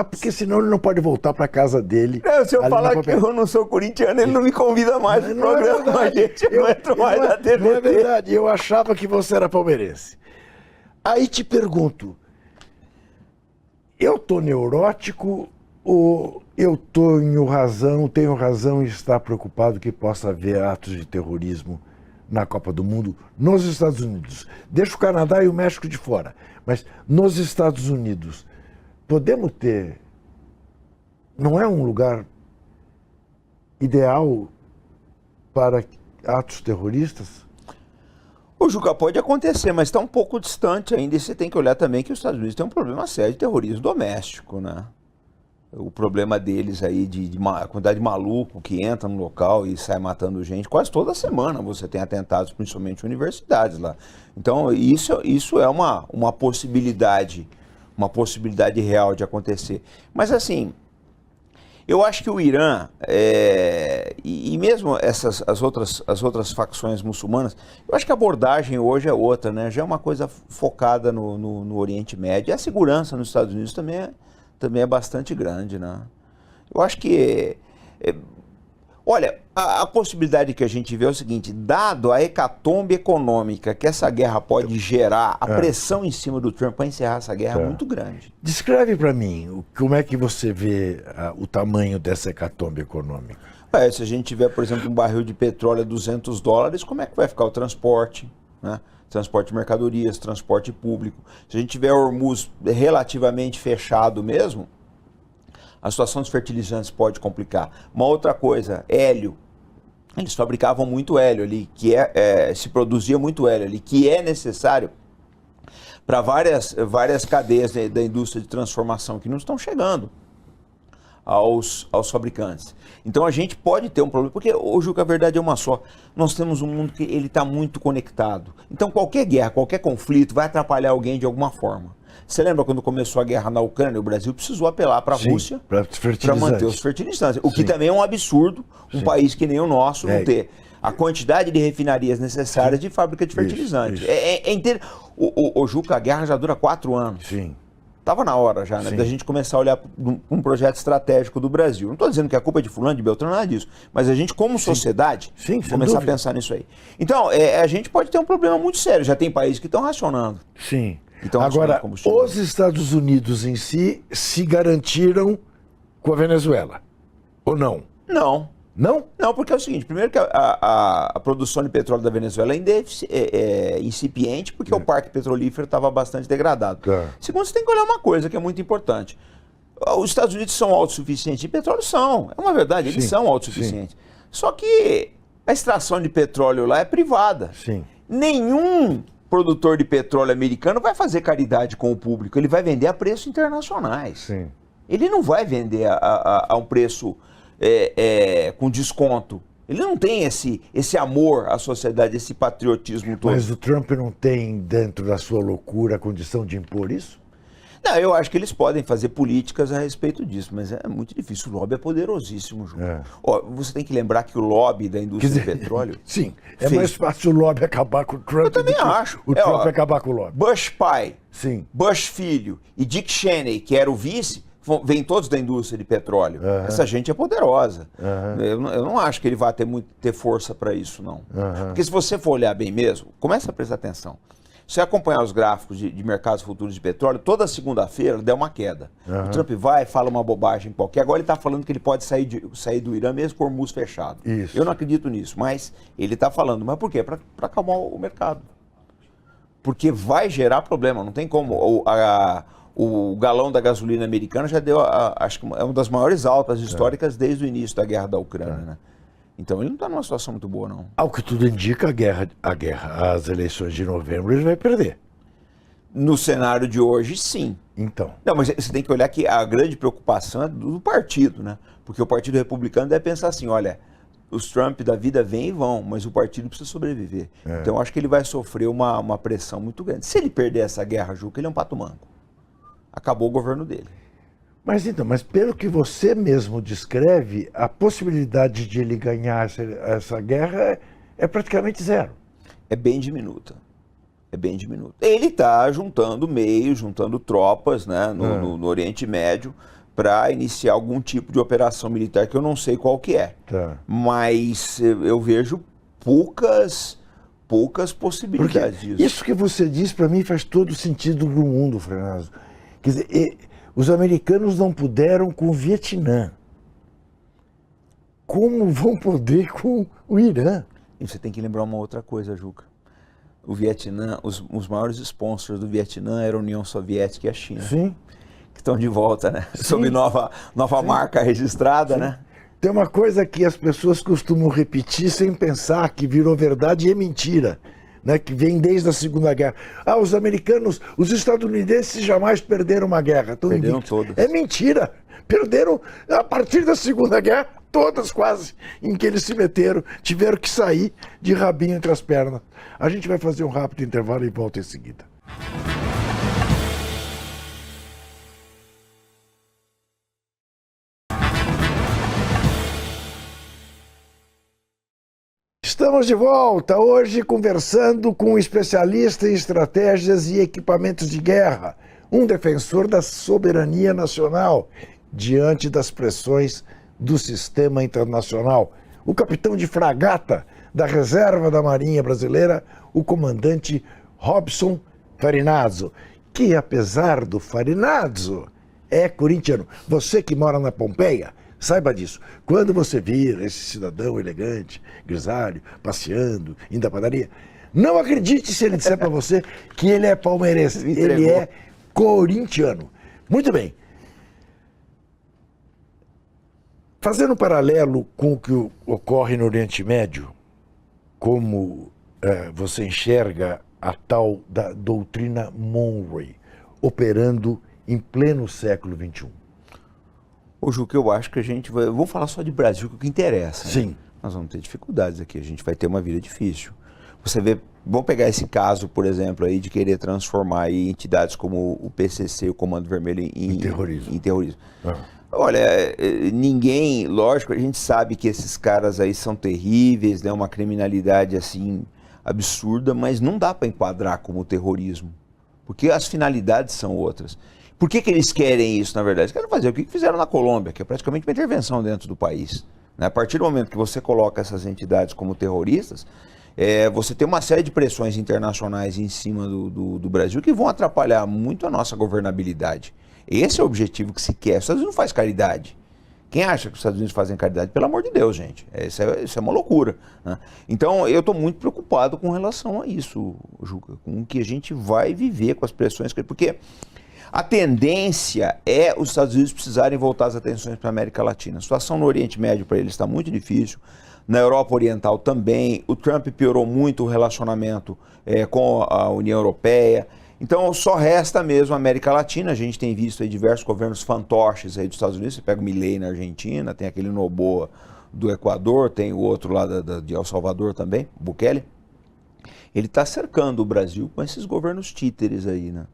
porque senão ele não pode voltar para casa dele. Se eu falar que eu não sou corintiano, ele não me convida mais no programa, a gente não entra mais na TV. Não é verdade, eu achava que você era palmeirense. Aí te pergunto, eu tô neurótico ou eu tenho razão em estar preocupado que possa haver atos de terrorismo na Copa do Mundo nos Estados Unidos? Deixa o Canadá e o México de fora, mas nos Estados Unidos, podemos ter... Não é um lugar ideal para atos terroristas? O Juca, pode acontecer, mas está um pouco distante ainda. E você tem que olhar também que os Estados Unidos têm um problema sério de terrorismo doméstico, né? O problema deles aí de quantidade de maluco que entra no local e sai matando gente. Quase toda semana você tem atentados, principalmente em universidades lá. Então, isso é uma possibilidade real de acontecer. Mas assim... Eu acho que o Irã, e mesmo as outras facções muçulmanas, eu acho que a abordagem hoje é outra, né? Já é uma coisa focada no Oriente Médio. E a segurança nos Estados Unidos também é bastante grande, né? Eu acho que... olha, a possibilidade que a gente vê é o seguinte: dado a hecatombe econômica que essa guerra pode gerar, a pressão em cima do Trump para encerrar essa guerra é muito grande. Descreve para mim como é que você vê o tamanho dessa hecatombe econômica. Se a gente tiver, por exemplo, um barril de petróleo a $200, como é que vai ficar o transporte, né? Transporte de mercadorias, transporte público. Se a gente tiver Hormuz relativamente fechado mesmo, a situação dos fertilizantes pode complicar. Uma outra coisa, hélio. Eles fabricavam muito hélio ali, se produzia muito hélio ali, que é necessário para várias cadeias da indústria de transformação que não estão chegando aos fabricantes. Então a gente pode ter um problema, porque hoje a verdade é uma só. Nós temos um mundo que ele está muito conectado. Então qualquer guerra, qualquer conflito vai atrapalhar alguém de alguma forma. Você lembra quando começou a guerra na Ucrânia, o Brasil precisou apelar para a Rússia para manter os fertilizantes. O que também é um absurdo, um país que nem o nosso não ter a quantidade de refinarias necessárias de fábrica de fertilizantes. O Juca, a guerra já dura 4 anos. Sim. Estava na hora já, né, da gente começar a olhar para um projeto estratégico do Brasil. Não estou dizendo que a culpa é de fulano, de Beltrano, nada disso. Mas a gente, como sociedade, começar a pensar nisso aí. Então, a gente pode ter um problema muito sério. Já tem países que estão racionando. Sim. Agora, os Estados Unidos em si se garantiram com a Venezuela, ou não? Não. Não? Não, porque é o seguinte, primeiro que a produção de petróleo da Venezuela ainda é incipiente, porque o parque petrolífero estava bastante degradado. Segundo, você tem que olhar uma coisa que é muito importante. Os Estados Unidos são autossuficientes em petróleo? São. É uma verdade, eles são autossuficientes. Só que a extração de petróleo lá é privada. Nenhum produtor de petróleo americano vai fazer caridade com o público, ele vai vender a preços internacionais. Ele não vai vender a um preço com desconto. Ele não tem esse amor à sociedade, esse patriotismo todo. Mas o Trump não tem, dentro da sua loucura, a condição de impor isso? Não, eu acho que eles podem fazer políticas a respeito disso, mas é muito difícil. O lobby é poderosíssimo, João. Você tem que lembrar que o lobby da indústria do petróleo... Sim, mais fácil o lobby acabar com o Trump. Eu também acho. O Trump acabar com o lobby. Bush pai, Bush filho e Dick Cheney, que era o vice, vêm todos da indústria de petróleo. Essa gente é poderosa. Eu não acho que ele vai ter força para isso, não. Porque se você for olhar bem mesmo, começa a prestar atenção. Se você acompanhar os gráficos de mercados futuros de petróleo, toda segunda-feira deu uma queda. O Trump vai e fala uma bobagem qualquer. Agora ele está falando que ele pode sair do Irã mesmo com o Hormuz fechado. Eu não acredito nisso, mas ele está falando. Mas por quê? Para acalmar o mercado. Porque vai gerar problema, não tem como. O galão da gasolina americana já deu, acho que é uma das maiores altas históricas desde o início da guerra da Ucrânia, né? Então ele não está numa situação muito boa, não. Ao que tudo indica, as eleições de novembro ele vai perder. No cenário de hoje, sim. Então. Não, mas você tem que olhar que a grande preocupação é do partido, né? Porque o Partido Republicano deve pensar assim, olha, os Trump da vida vêm e vão, mas o partido precisa sobreviver. Então eu acho que ele vai sofrer uma pressão muito grande. Se ele perder essa guerra, Juca, ele é um pato manco. Acabou o governo dele. Mas pelo que você mesmo descreve, a possibilidade de ele ganhar essa guerra é praticamente zero. É bem diminuta. Ele está juntando meios, juntando tropas, né, no Oriente Médio para iniciar algum tipo de operação militar que eu não sei qual que é. Mas eu vejo poucas possibilidades disso. Isso que você diz para mim faz todo sentido no mundo, Fernando. Quer dizer, Os americanos não puderam com o Vietnã. Como vão poder com o Irã? E você tem que lembrar uma outra coisa, Juca. O Vietnã, os maiores sponsors do Vietnã eram a União Soviética e a China. Sim. Que estão de volta, né? Sim. Sob nova marca registrada, sim, né? Tem uma coisa que as pessoas costumam repetir sem pensar que virou verdade e é mentira, né? Que vem desde a Segunda Guerra. Ah, os americanos, os estadunidenses jamais perderam uma guerra. Perderam todas. É mentira. Perderam a partir da Segunda Guerra, todas quase, em que eles se meteram, tiveram que sair de rabinho entre as pernas. A gente vai fazer um rápido intervalo e volta em seguida. Estamos de volta, hoje conversando com um especialista em estratégias e equipamentos de guerra, um defensor da soberania nacional diante das pressões do sistema internacional, o capitão de fragata da Reserva da Marinha Brasileira, o comandante Robson Farinazzo, que apesar do Farinazzo, é corintiano. Você que mora na Pompeia, saiba disso. Quando você vir esse cidadão elegante, grisalho, passeando, indo à padaria, não acredite se ele disser para você que ele é palmeirense. Ele é corintiano. Muito bem. Fazendo um paralelo com o que ocorre no Oriente Médio, como você enxerga a tal da doutrina Monroe, operando em pleno século XXI? Ô, Juca, eu acho que a gente vai... Vou falar só de Brasil, que é o que interessa. Sim. Né? Nós vamos ter dificuldades aqui, a gente vai ter uma vida difícil. Você vê, vamos pegar esse caso, por exemplo, aí de querer transformar aí entidades como o PCC, o Comando Vermelho, em terrorismo. Ah. Olha, ninguém, lógico, a gente sabe que esses caras aí são terríveis, né, uma criminalidade assim absurda, mas não dá para enquadrar como terrorismo, porque as finalidades são outras. Por que eles querem isso, na verdade? Eles querem fazer o que fizeram na Colômbia, que é praticamente uma intervenção dentro do país. Né? A partir do momento que você coloca essas entidades como terroristas, você tem uma série de pressões internacionais em cima do Brasil que vão atrapalhar muito a nossa governabilidade. Esse é o objetivo que se quer. Os Estados Unidos não faz caridade. Quem acha que os Estados Unidos fazem caridade? Pelo amor de Deus, gente. Isso é uma loucura. Né? Então, eu estou muito preocupado com relação a isso, Juca, com o que a gente vai viver com as pressões. Porque a tendência é os Estados Unidos precisarem voltar as atenções para a América Latina. A situação no Oriente Médio para eles está muito difícil. Na Europa Oriental também. O Trump piorou muito o relacionamento com a União Europeia. Então só resta mesmo a América Latina. A gente tem visto aí diversos governos fantoches aí dos Estados Unidos. Você pega o Milei na Argentina, tem aquele Noboa do Equador, tem o outro lá de El Salvador também, Bukele. Ele está cercando o Brasil com esses governos títeres aí, né?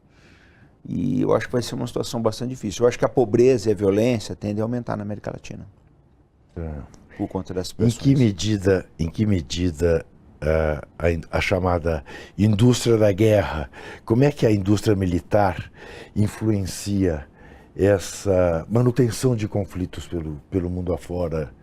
E eu acho que vai ser uma situação bastante difícil. Eu acho que a pobreza e a violência tendem a aumentar na América Latina. Por conta dessas pressões. Em que medida a chamada indústria da guerra, como é que a indústria militar influencia essa manutenção de conflitos pelo mundo afora?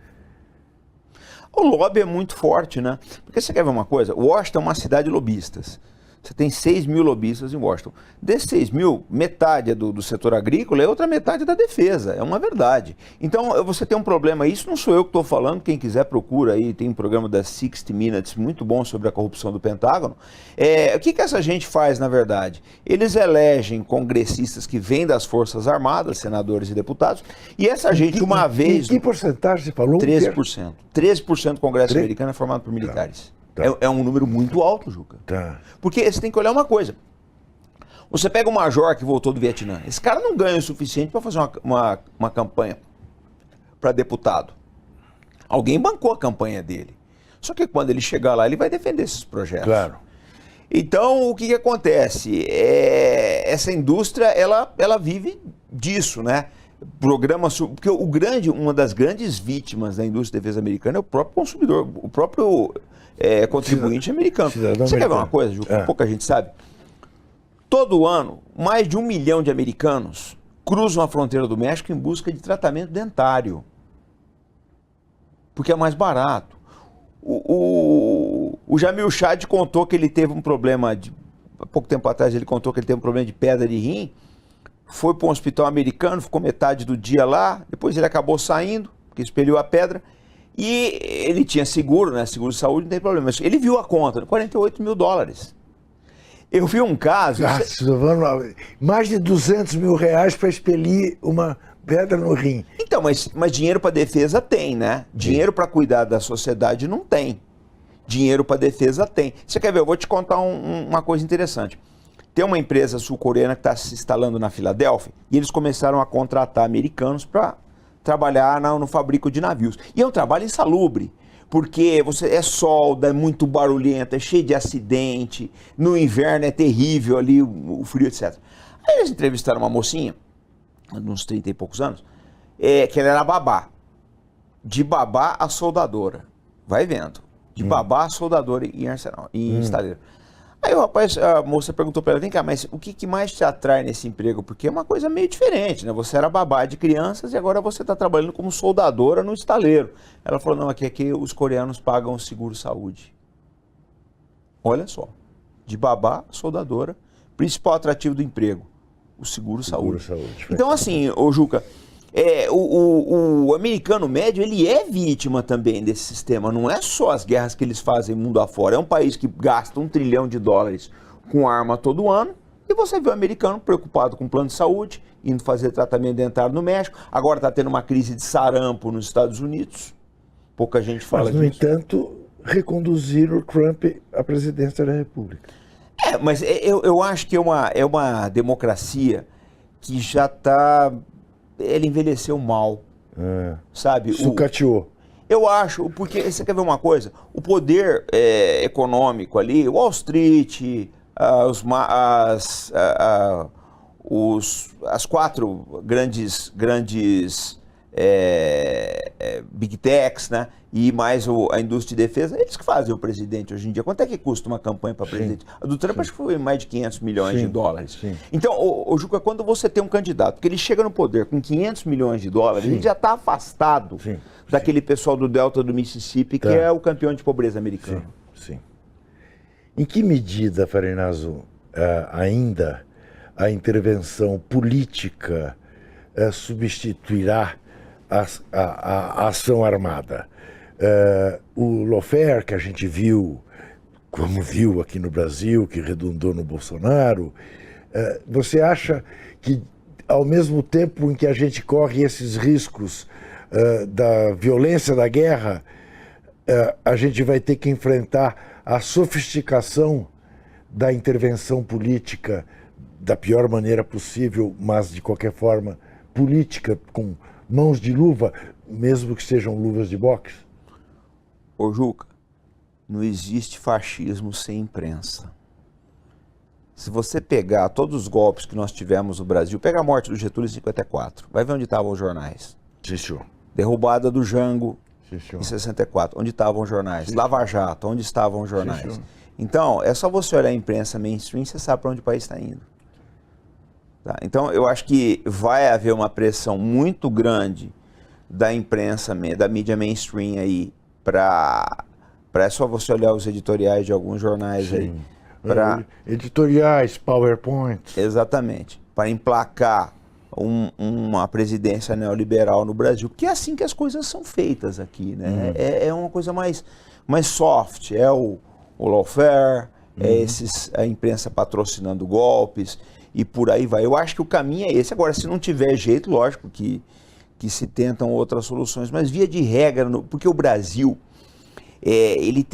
O lobby é muito forte, né? Porque você quer ver uma coisa? Washington é uma cidade de lobistas. Você tem 6 mil lobistas em Washington. Desses 6 mil, metade é do setor agrícola e a outra metade é da defesa. É uma verdade. Então, você tem um problema. Isso não sou eu que estou falando. Quem quiser procura aí. Tem um programa da 60 Minutes muito bom sobre a corrupção do Pentágono. O que essa gente faz, na verdade? Eles elegem congressistas que vêm das Forças Armadas, senadores e deputados. E essa gente, uma vez... Que porcentagem você falou? 13%. 13% do Congresso americano é formado por militares. É um número muito alto, Juca. Tá. Porque você tem que olhar uma coisa. Você pega um major que voltou do Vietnã. Esse cara não ganha o suficiente para fazer uma campanha para deputado. Alguém bancou a campanha dele. Só que quando ele chegar lá, ele vai defender esses projetos. Claro. Então, o que acontece? Essa indústria, ela vive disso, né? Porque uma das grandes vítimas da indústria de defesa americana é o próprio consumidor, o próprio... contribuinte americano. Você quer ver uma coisa, Ju, que pouca gente sabe? Todo ano, mais de 1 milhão de americanos cruzam a fronteira do México em busca de tratamento dentário. Porque é mais barato. O Jamil Chad contou que ele teve um problema, há pouco tempo atrás ele contou que ele teve um problema de pedra de rim. foi para um hospital americano, ficou metade do dia lá, depois ele acabou saindo, porque expeliu a pedra, e ele tinha seguro, né? Seguro de saúde, não tem problema. Mas ele viu a conta, $48 mil. Eu vi um caso... mais de R$200 mil para expelir uma pedra no rim. Então, mas dinheiro para defesa tem, né? Dinheiro para cuidar da sociedade não tem. Dinheiro para defesa tem. Você quer ver? Eu vou te contar uma coisa interessante. Tem uma empresa sul-coreana que está se instalando na Filadélfia e eles começaram a contratar americanos para trabalhar no fabrico de navios. E é um trabalho insalubre, porque é solda, é muito barulhento, é cheio de acidente, no inverno é terrível ali, o frio, etc. Aí eles entrevistaram uma mocinha, de uns 30 e poucos anos, que ela era babá. De babá a soldadora. Vai vendo. De babá a soldadora em arsenal, em estaleiro. Aí a moça perguntou para ela, vem cá, mas o que mais te atrai nesse emprego? Porque é uma coisa meio diferente, né? Você era babá de crianças e agora você está trabalhando como soldadora no estaleiro. Ela falou, não, aqui os coreanos pagam o seguro-saúde. Olha só, de babá, soldadora, principal atrativo do emprego, o seguro-saúde. Então assim, ô Juca, o americano médio, ele é vítima também desse sistema, não é só as guerras que eles fazem mundo afora, é um país que gasta $1 trilhão com arma todo ano, e você vê o americano preocupado com plano de saúde, indo fazer tratamento dentário no México, agora está tendo uma crise de sarampo nos Estados Unidos, pouca gente fala disso. Mas, no entanto, reconduziram o Trump à presidência da República. Mas eu acho que é uma democracia que já está... Ele envelheceu mal, sabe? Sucateou. Eu acho, porque você quer ver uma coisa? O poder econômico ali, Wall Street, as 4 grandes Big Techs, né? E mais a indústria de defesa, eles que fazem o presidente hoje em dia. Quanto é que custa uma campanha para presidente? A do Trump acho que foi mais de $500 milhões. Sim. Então, o Juca, quando você tem um candidato que ele chega no poder com $500 milhões, ele já está afastado daquele pessoal do Delta do Mississippi, que é o campeão de pobreza americano. Sim. Em que medida, Farinazo, ainda a intervenção política substituirá a ação armada? O lawfare que a gente viu, como viu aqui no Brasil, que redundou no Bolsonaro, você acha que, ao mesmo tempo em que a gente corre esses riscos da violência da guerra, a gente vai ter que enfrentar a sofisticação da intervenção política da pior maneira possível, mas de qualquer forma política, com mãos de luva, mesmo que sejam luvas de boxe? Ô Juca, não existe fascismo sem imprensa. Se você pegar todos os golpes que nós tivemos no Brasil, pega a morte do Getúlio em 54, vai ver onde estavam os jornais. Sim, senhor. Derrubada do Jango em 64, onde estavam os jornais. Lava Jato, onde estavam os jornais. Sim, então, é só você olhar a imprensa mainstream, você sabe para onde o país está indo. Tá? Então, eu acho que vai haver uma pressão muito grande da imprensa, da mídia mainstream aí, é só você olhar os editoriais de alguns jornais aí. Editoriais, PowerPoint. Exatamente. Para emplacar uma presidência neoliberal no Brasil, porque é assim que as coisas são feitas aqui, né? É uma coisa mais soft, é o lawfare, a imprensa patrocinando golpes e por aí vai. Eu acho que o caminho é esse. Agora, se não tiver jeito, lógico que se tentam outras soluções, mas via de regra, porque o Brasil, ele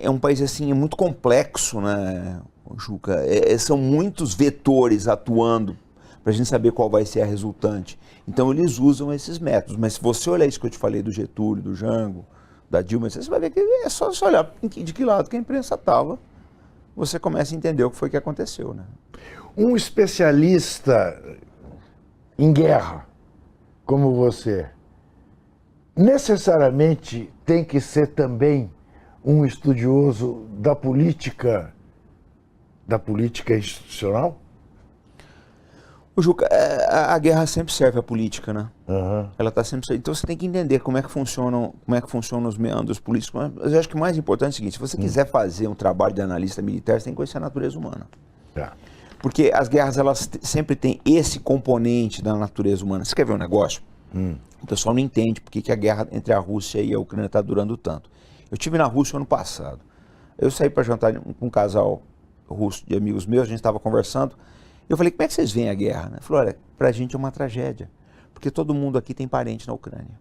é um país assim, muito complexo, né, Juca? São muitos vetores atuando para a gente saber qual vai ser a resultante. Então eles usam esses métodos, mas se você olhar isso que eu te falei do Getúlio, do Jango, da Dilma, você vai ver que é só você olhar de que lado que a imprensa estava, você começa a entender o que foi que aconteceu, né? Um especialista em guerra, como você, necessariamente tem que ser também um estudioso da política institucional? O Juca, a guerra sempre serve à política, né? Ela tá sempre. Então você tem que entender como é que funcionam os meandros políticos. Mas eu acho que o mais importante é o seguinte: se você quiser fazer um trabalho de analista militar, você tem que conhecer a natureza humana. Porque as guerras, elas sempre têm esse componente da natureza humana. Você quer ver um negócio? O pessoal não entende porque que a guerra entre a Rússia e a Ucrânia está durando tanto. Eu estive na Rússia ano passado. Eu saí para jantar com um casal russo de amigos meus, a gente estava conversando. Eu falei, como é que vocês veem a guerra? Ele falou, olha, para a gente é uma tragédia, porque todo mundo aqui tem parente na Ucrânia.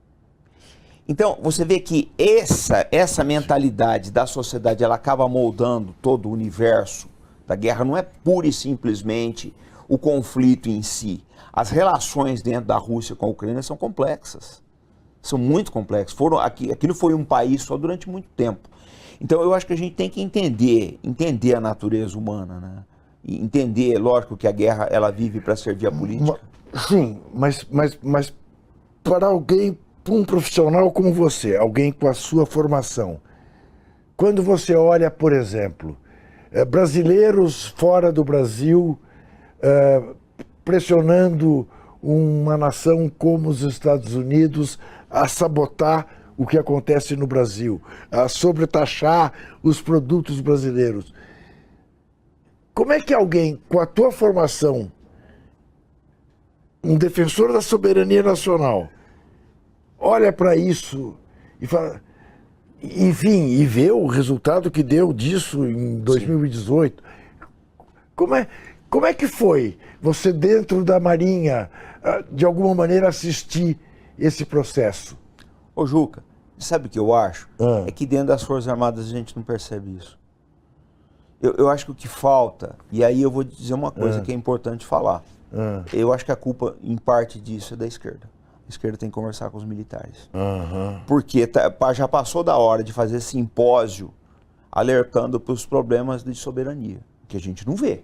Então, você vê que essa mentalidade da sociedade, ela acaba moldando todo o universo da guerra. Não é pura e simplesmente o conflito em si. As relações dentro da Rússia com a Ucrânia são complexas. São muito complexas. Aquilo foi um país só durante muito tempo. Então, eu acho que a gente tem que entender a natureza humana, né? E entender, lógico, que a guerra, ela vive para servir a política. Sim, mas para alguém, para um profissional como você, alguém com a sua formação, quando você olha, por exemplo, brasileiros fora do Brasil pressionando uma nação como os Estados Unidos a sabotar o que acontece no Brasil, a sobretaxar os produtos brasileiros. Como é que alguém com a tua formação, um defensor da soberania nacional, olha para isso e fala, enfim, e vê o resultado que deu disso em 2018? Como é que foi você, dentro da Marinha, de alguma maneira assistir esse processo? Ô Juca, sabe o que eu acho? É que dentro das Forças Armadas a gente não percebe isso. Eu acho que o que falta, e aí eu vou dizer uma coisa que é importante falar. Eu acho que a culpa, em parte disso, é da esquerda. A esquerda tem que conversar com os militares. Porque já passou da hora de fazer simpósio alertando para os problemas de soberania, que a gente não vê.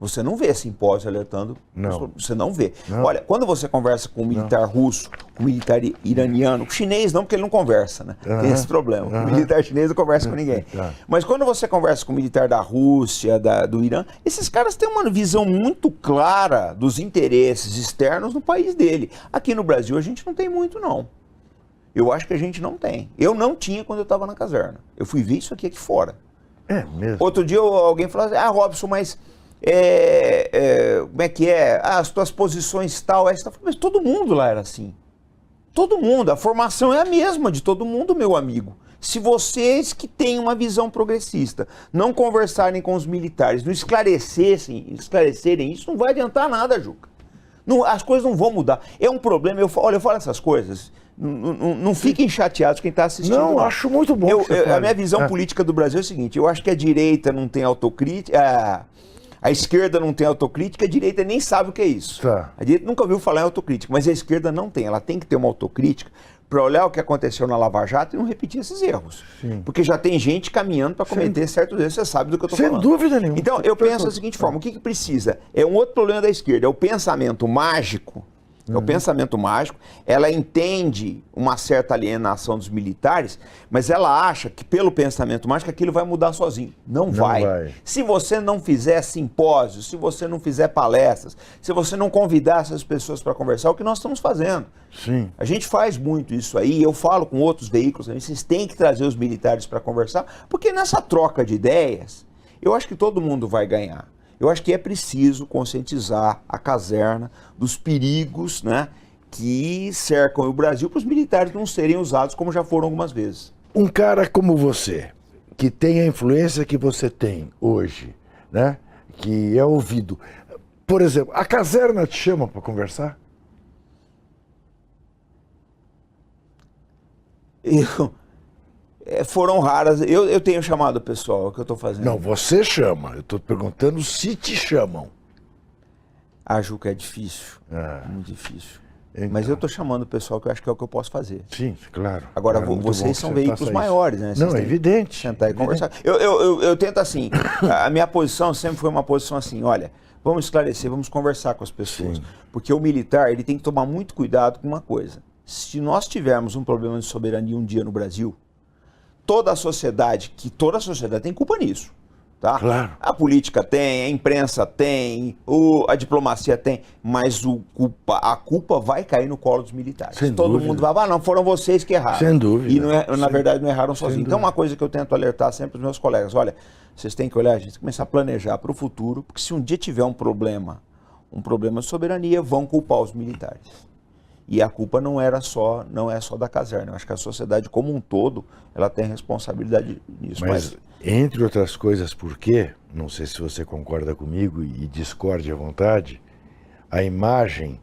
Você não vê simpósio alertando, você não vê. Olha, quando você conversa com um militar russo, com um militar iraniano, com chinês não, porque ele não conversa, né? Tem esse problema. O militar chinês não conversa com ninguém. Mas quando você conversa com o militar da Rússia, do Irã, esses caras têm uma visão muito clara dos interesses externos no país dele. Aqui no Brasil a gente não tem muito, não. Eu acho que a gente não tem. Eu não tinha quando eu estava na caserna. Eu fui ver isso aqui fora. É mesmo? Outro dia alguém falou assim, Robson, mas... como é que é? As tuas posições tal, mas todo mundo lá era assim. Todo mundo, a formação é a mesma de todo mundo, meu amigo. Se vocês que têm uma visão progressista não conversarem com os militares, não esclarecerem isso, não vai adiantar nada, Juca. As coisas não vão mudar. É um problema, eu falo essas coisas, não fiquem chateados quem está assistindo. Não, acho muito bom. A minha visão política do Brasil é o seguinte, eu acho que a direita não tem autocrítica, a esquerda não tem autocrítica, a direita nem sabe o que é isso. A direita nunca ouviu falar em autocrítica, mas a esquerda não tem. Ela tem que ter uma autocrítica para olhar o que aconteceu na Lava Jato e não repetir esses erros. Porque já tem gente caminhando para cometer certos erros, você sabe do que eu estou falando. Sem dúvida nenhuma. Então, eu penso da seguinte forma, o que precisa? É um outro problema da esquerda, é o pensamento mágico. É o pensamento mágico, ela entende uma certa alienação dos militares, mas ela acha que pelo pensamento mágico aquilo vai mudar sozinho. Não vai. Se você não fizer simpósios, se você não fizer palestras, se você não convidar essas pessoas para conversar, é o que nós estamos fazendo. Sim. A gente faz muito isso aí, eu falo com outros veículos, vocês têm que trazer os militares para conversar, porque nessa troca de ideias, eu acho que todo mundo vai ganhar. Eu acho que é preciso conscientizar a caserna dos perigos, né, que cercam o Brasil para os militares não serem usados como já foram algumas vezes. Um cara como você, que tem a influência que você tem hoje, né, que é ouvido. Por exemplo, a caserna te chama para conversar? Foram raras. Eu tenho chamado o pessoal, o que eu estou fazendo. Não, você chama. Eu estou perguntando se te chamam. Juca, é difícil. Muito difícil. Então. Mas eu estou chamando o pessoal, que eu acho que é o que eu posso fazer. Sim, claro. Agora, vocês são veículos maiores, né? Não, é evidente. Sentar e conversar. Eu tento assim, a minha posição sempre foi uma posição assim, olha, vamos esclarecer, vamos conversar com as pessoas. Sim. Porque o militar, ele tem que tomar muito cuidado com uma coisa. Se nós tivermos um problema de soberania um dia no Brasil, toda a sociedade tem culpa nisso. Tá? Claro. A política tem, a imprensa tem, a diplomacia tem, mas a culpa vai cair no colo dos militares. Sem Todo dúvida. mundo vai, não, foram vocês que erraram. Sem dúvida. E na verdade não erraram Sem sozinhos. Então uma coisa que eu tento alertar sempre os meus colegas, olha, vocês têm que olhar, a gente tem que começar a planejar para o futuro, porque se um dia tiver um problema de soberania, vão culpar os militares. E a culpa não é só da caserna. Eu acho que a sociedade como um todo, ela tem responsabilidade nisso. Mas entre outras coisas, por quê? Não sei se você concorda comigo e discorde à vontade, a imagem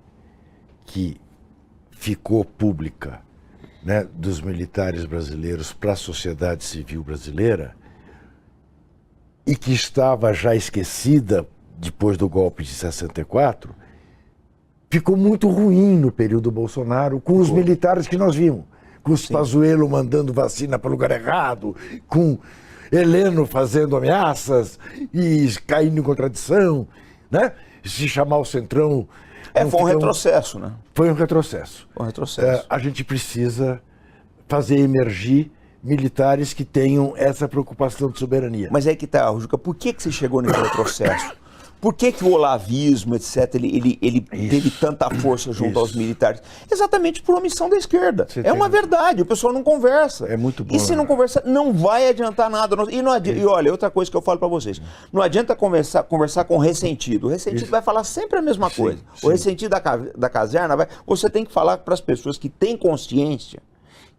que ficou pública, né, dos militares brasileiros para a sociedade civil brasileira e que estava já esquecida depois do golpe de 64, ficou muito ruim no período Bolsonaro com os militares que nós vimos. Com os Pazuello mandando vacina para o lugar errado, com Heleno fazendo ameaças e caindo em contradição, né? Se chamar o Centrão... Foi um retrocesso, né? Foi um retrocesso. Foi um retrocesso. A gente precisa fazer emergir militares que tenham essa preocupação de soberania. Mas aí que tá, Juca, por que você chegou nesse retrocesso? Por que o olavismo, etc., ele teve tanta força junto aos militares? Exatamente por omissão da esquerda. É uma verdade, o pessoal não conversa. É muito bom. E se não conversar, não vai adiantar nada. E olha, outra coisa que eu falo para vocês, não adianta conversar com o ressentido. O ressentido vai falar sempre a mesma coisa. O ressentido da caserna, você tem que falar para as pessoas que têm consciência,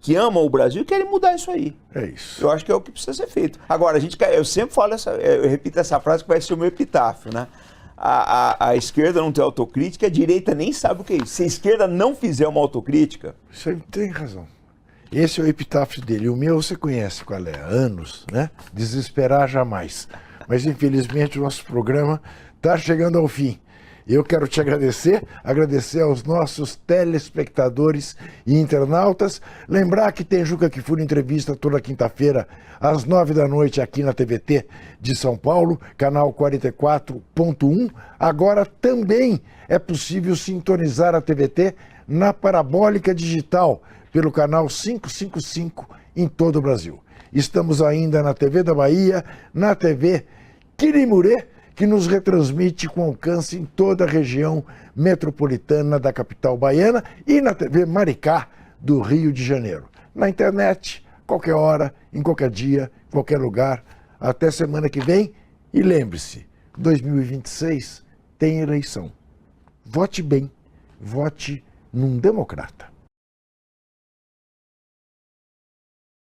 que amam o Brasil e querem mudar isso aí. É isso. Eu acho que é o que precisa ser feito. Agora, eu sempre falo eu repito essa frase que vai ser o meu epitáfio, né? A esquerda não tem autocrítica, a direita nem sabe o que é isso. Se a esquerda não fizer uma autocrítica... Você tem razão. Esse é o epitáfio dele. O meu você conhece qual é? Anos, né? Desesperar jamais. Mas, infelizmente, o nosso programa está chegando ao fim. Eu quero te agradecer aos nossos telespectadores e internautas. Lembrar que tem Juca Kfouri entrevista toda quinta-feira, às 9 da noite, aqui na TVT de São Paulo, canal 44.1. Agora também é possível sintonizar a TVT na Parabólica Digital, pelo canal 555 em todo o Brasil. Estamos ainda na TV da Bahia, na TV Quirimurê, que nos retransmite com alcance em toda a região metropolitana da capital baiana e na TV Maricá do Rio de Janeiro. Na internet, qualquer hora, em qualquer dia, em qualquer lugar. Até semana que vem. E lembre-se, 2026 tem eleição. Vote bem, vote num democrata.